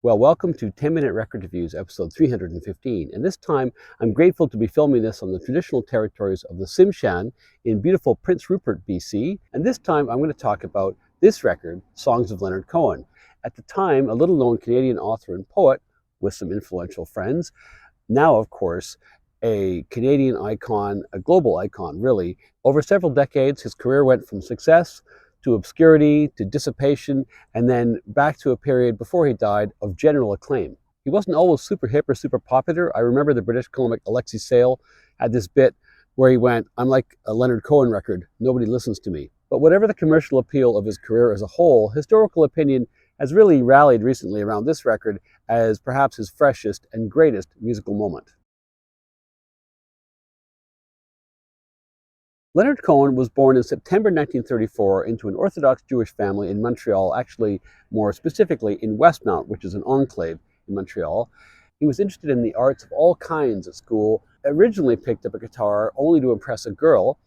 Well, welcome to 10-Minute Record Reviews, episode 315. And this time, I'm grateful to be filming this on the traditional territories of the Tsimshian in beautiful Prince Rupert, BC. And this time, I'm going to talk about this record, Songs of Leonard Cohen. At the time, a little-known Canadian author and poet with some influential friends. Now, of course, a Canadian icon, a global icon, really. Over several decades, his career went from success to obscurity, to dissipation, and then back to a period before he died of general acclaim. He wasn't always super hip or super popular. I remember the British comic Alexei Sayle had this bit where he went, "I'm like a Leonard Cohen record, nobody listens to me." But whatever the commercial appeal of his career as a whole, historical opinion has really rallied recently around this record as perhaps his freshest and greatest musical moment. Leonard Cohen was born in September 1934 into an Orthodox Jewish family in Montreal, actually more specifically in Westmount, which is an enclave in Montreal. He was interested in the arts of all kinds at school, originally picked up a guitar only to impress a girl,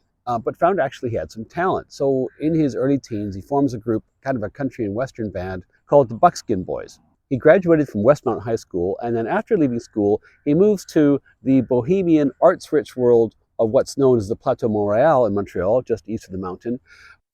but found actually he had some talent. So in his early teens, he forms a group, kind of a country and western band, called the Buckskin Boys. He graduated from Westmount High School, and then after leaving school, he moves to the bohemian, arts-rich world of what's known as the Plateau Montréal in Montreal, just east of the mountain.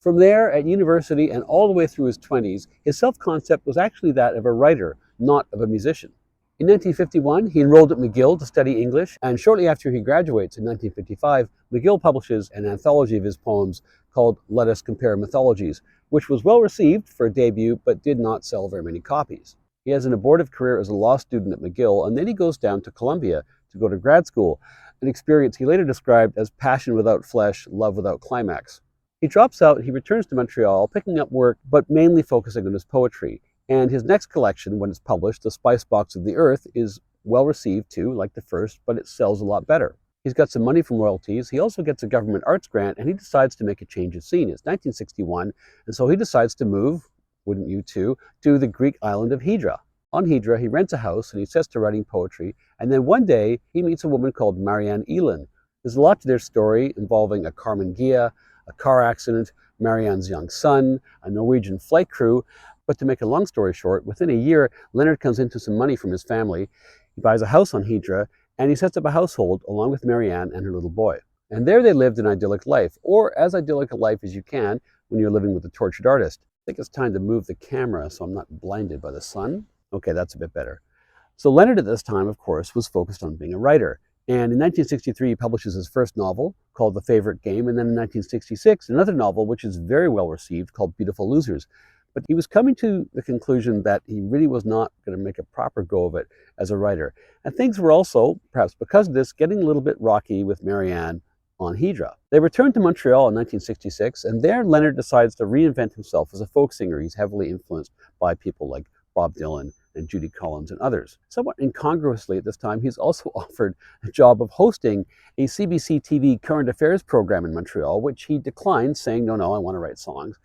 From there, at university and all the way through his 20s, his self-concept was actually that of a writer, not of a musician. In 1951, he enrolled at McGill to study English, and shortly after he graduates in 1955, McGill publishes an anthology of his poems called Let Us Compare Mythologies, which was well received for a debut, but did not sell very many copies. He has an abortive career as a law student at McGill, and then he goes down to Columbia to go to grad school, an experience he later described as passion without flesh, love without climax. He drops out, he returns to Montreal, picking up work, but mainly focusing on his poetry. And his next collection, when it's published, The Spice Box of the Earth, is well received too, like the first, but it sells a lot better. He's got some money from royalties. He also gets a government arts grant, and he decides to make a change of scene. It's 1961, and so he decides to move, wouldn't you too, to the Greek island of Hydra. On Hydra, he rents a house and he sets to writing poetry. And then one day, he meets a woman called Marianne. There's a lot to their story involving a Carmen Gia, a car accident, Marianne's young son, a Norwegian flight crew. But to make a long story short, within a year, Leonard comes into some money from his family. He buys a house on Hydra, and he sets up a household along with Marianne and her little boy. And there they lived an idyllic life, or as idyllic a life as you can when you're living with a tortured artist. I think it's time to move the camera so I'm not blinded by the sun. Okay, that's a bit better. So Leonard at this time, of course, was focused on being a writer. And in 1963, he publishes his first novel called The Favorite Game. And then in 1966, another novel, which is very well received, called Beautiful Losers. But he was coming to the conclusion that he really was not going to make a proper go of it as a writer. And things were also, perhaps because of this, getting a little bit rocky with Marianne on Hydra. They returned to Montreal in 1966, and there Leonard decides to reinvent himself as a folk singer. He's heavily influenced by people like Bob Dylan and Judy Collins and others. Somewhat incongruously at this time, he's also offered a job of hosting a CBC TV current affairs program in Montreal, which he declined, saying, no, I want to write songs.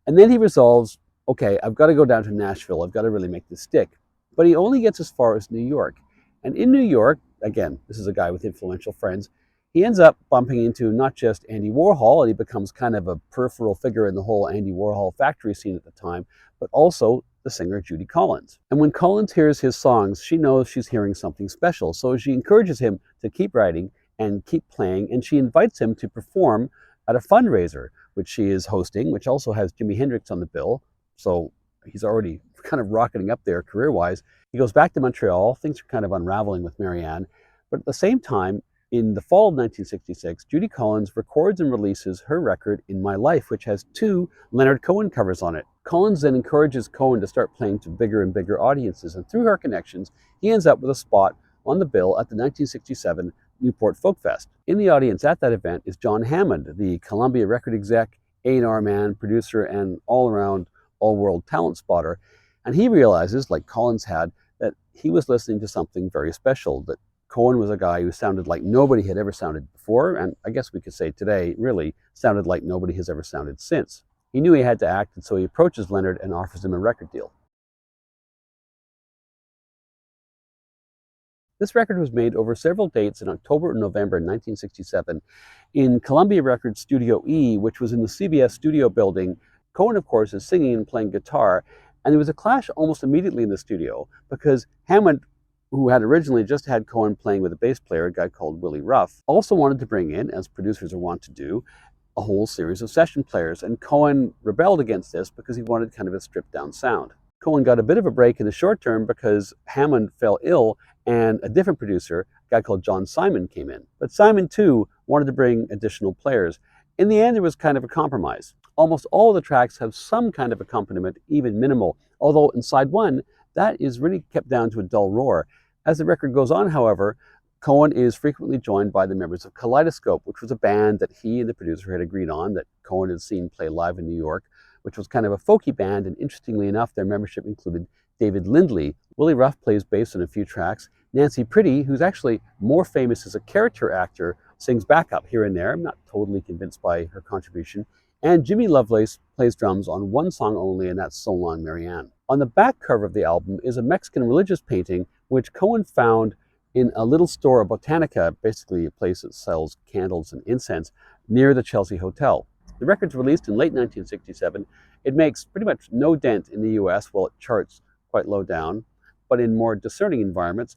And then he resolves, okay, I've got to go down to Nashville. I've got to really make this stick. But he only gets as far as New York. And in New York, again, this is a guy with influential friends, he ends up bumping into not just Andy Warhol, and he becomes kind of a peripheral figure in the whole Andy Warhol factory scene at the time, but also the singer Judy Collins. And when Collins hears his songs, she knows she's hearing something special. So she encourages him to keep writing and keep playing, and she invites him to perform at a fundraiser, which she is hosting, which also has Jimi Hendrix on the bill. So he's already kind of rocketing up there career-wise. He goes back to Montreal. Things are kind of unraveling with Marianne. But at the same time, in the fall of 1966, Judy Collins records and releases her record, In My Life, which has 2 Leonard Cohen covers on it. Collins then encourages Cohen to start playing to bigger and bigger audiences, and through her connections, he ends up with a spot on the bill at the 1967 Newport Folk Fest. In the audience at that event is John Hammond, the Columbia record exec, A&R man, producer, and all-around, all-world talent spotter. And he realizes, like Collins had, that he was listening to something very special, that Cohen was a guy who sounded like nobody had ever sounded before, and I guess we could say today, really, sounded like nobody has ever sounded since. He knew he had to act, and so he approaches Leonard and offers him a record deal. This record was made over several dates in October and November 1967 in Columbia Records Studio E, which was in the CBS studio building. Cohen, of course, is singing and playing guitar, And there was a clash almost immediately in the studio because Hammond, who had originally just had Cohen playing with a bass player, a guy called Willie Ruff, also wanted to bring in, as producers are wont to do, a whole series of session players. And Cohen rebelled against this because he wanted kind of a stripped down sound. Cohen got a bit of a break in the short term because Hammond fell ill and a different producer, a guy called John Simon, came in. But Simon, too, wanted to bring additional players. In the end, it was kind of a compromise. Almost all of the tracks have some kind of accompaniment, even minimal, although in side one, that is really kept down to a dull roar. As the record goes on, however, Cohen is frequently joined by the members of Kaleidoscope, which was a band that he and the producer had agreed on, that Cohen had seen play live in New York, which was kind of a folky band, and interestingly enough, their membership included David Lindley. Willie Ruff plays bass on a few tracks. Nancy Pretty, who's actually more famous as a character actor, sings backup here and there. I'm not totally convinced by her contribution. And Jimmy Lovelace plays drums on one song only, and that's So Long, Marianne. On the back cover of the album is a Mexican religious painting, which Cohen found in a little store, a Botanica, basically a place that sells candles and incense, near the Chelsea Hotel. The record's released in late 1967. It makes pretty much no dent in the US, while it charts quite low down, but in more discerning environments,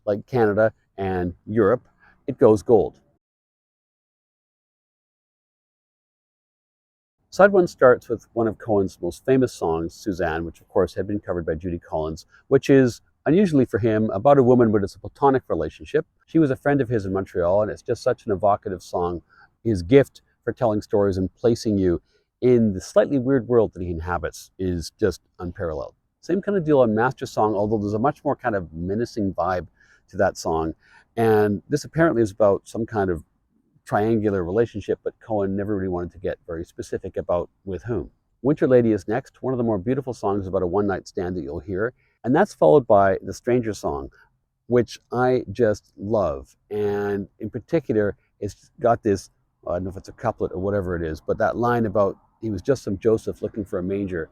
like Canada and Europe, it goes gold. Side one starts with one of Cohen's most famous songs, Suzanne, which of course had been covered by Judy Collins, which is unusually for him about a woman, but it's a platonic relationship. She was a friend of his in Montreal, and it's just such an evocative song. His gift for telling stories and placing you in the slightly weird world that he inhabits is just unparalleled. Same kind of deal on Master Song, although there's a much more kind of menacing vibe to that song. And this apparently is about some kind of triangular relationship, but Cohen never really wanted to get very specific about with whom. Winter Lady is next, one of the more beautiful songs about a one-night stand that you'll hear. And that's followed by The Stranger Song, which I just love. And in particular, it's got this, I don't know if it's a couplet or whatever it is, but that line about he was just some Joseph looking for a manger.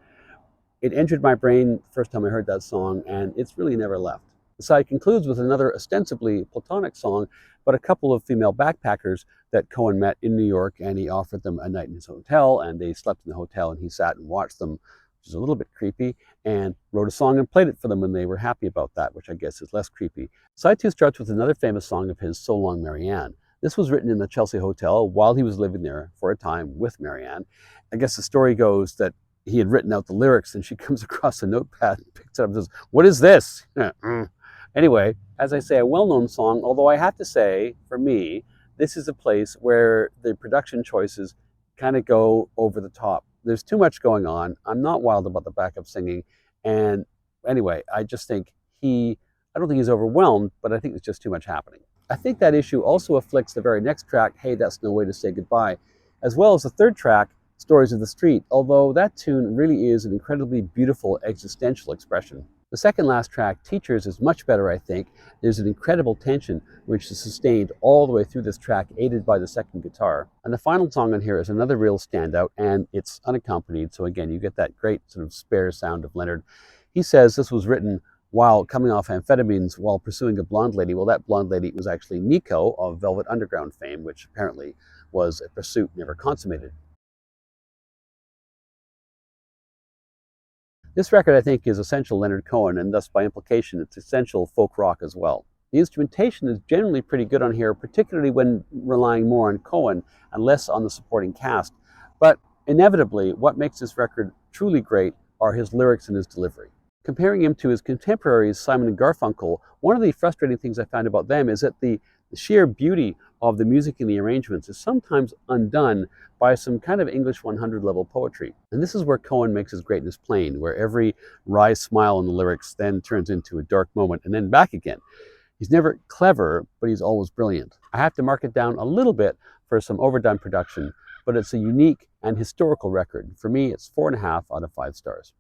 It entered my brain the first time I heard that song, and it's really never left. The side concludes with another ostensibly platonic song, but a couple of female backpackers that Cohen met in New York, and he offered them a night in his hotel, and they slept in the hotel, and he sat and watched them, which is a little bit creepy, and wrote a song and played it for them, and they were happy about that, which I guess is less creepy. Side two starts with another famous song of his, So Long, Marianne. This was written in the Chelsea Hotel while he was living there for a time with Marianne. I guess the story goes that he had written out the lyrics, and she comes across a notepad and picks it up and says, "What is this?" Anyway, as I say, a well-known song, although I have to say, for me, this is a place where the production choices kind of go over the top. There's too much going on. I'm not wild about the backup singing. And anyway, I just think I don't think he's overwhelmed, but I think there's just too much happening. I think that issue also afflicts the very next track, Hey, That's No Way to Say Goodbye, as well as the third track, Stories of the Street, although that tune really is an incredibly beautiful existential expression. The second last track, Teachers, is much better, I think. There's an incredible tension which is sustained all the way through this track, aided by the second guitar. And the final song on here is another real standout, and it's unaccompanied, so again, you get that great sort of spare sound of Leonard. He says this was written while coming off amphetamines while pursuing a blonde lady. Well, that blonde lady was actually Nico of Velvet Underground fame, which apparently was a pursuit never consummated. This record, I think, is essential Leonard Cohen, and thus by implication, it's essential folk rock as well. The instrumentation is generally pretty good on here, particularly when relying more on Cohen and less on the supporting cast. But inevitably, what makes this record truly great are his lyrics and his delivery. Comparing him to his contemporaries, Simon and Garfunkel, one of the frustrating things I found about them is that the sheer beauty of the music and the arrangements is sometimes undone by some kind of English 100 level poetry. And this is where Cohen makes his greatness plain, where every wry smile in the lyrics then turns into a dark moment and then back again. He's never clever, but he's always brilliant. I have to mark it down a little bit for some overdone production, but it's a unique and historical record. For me, it's 4.5 out of 5 stars.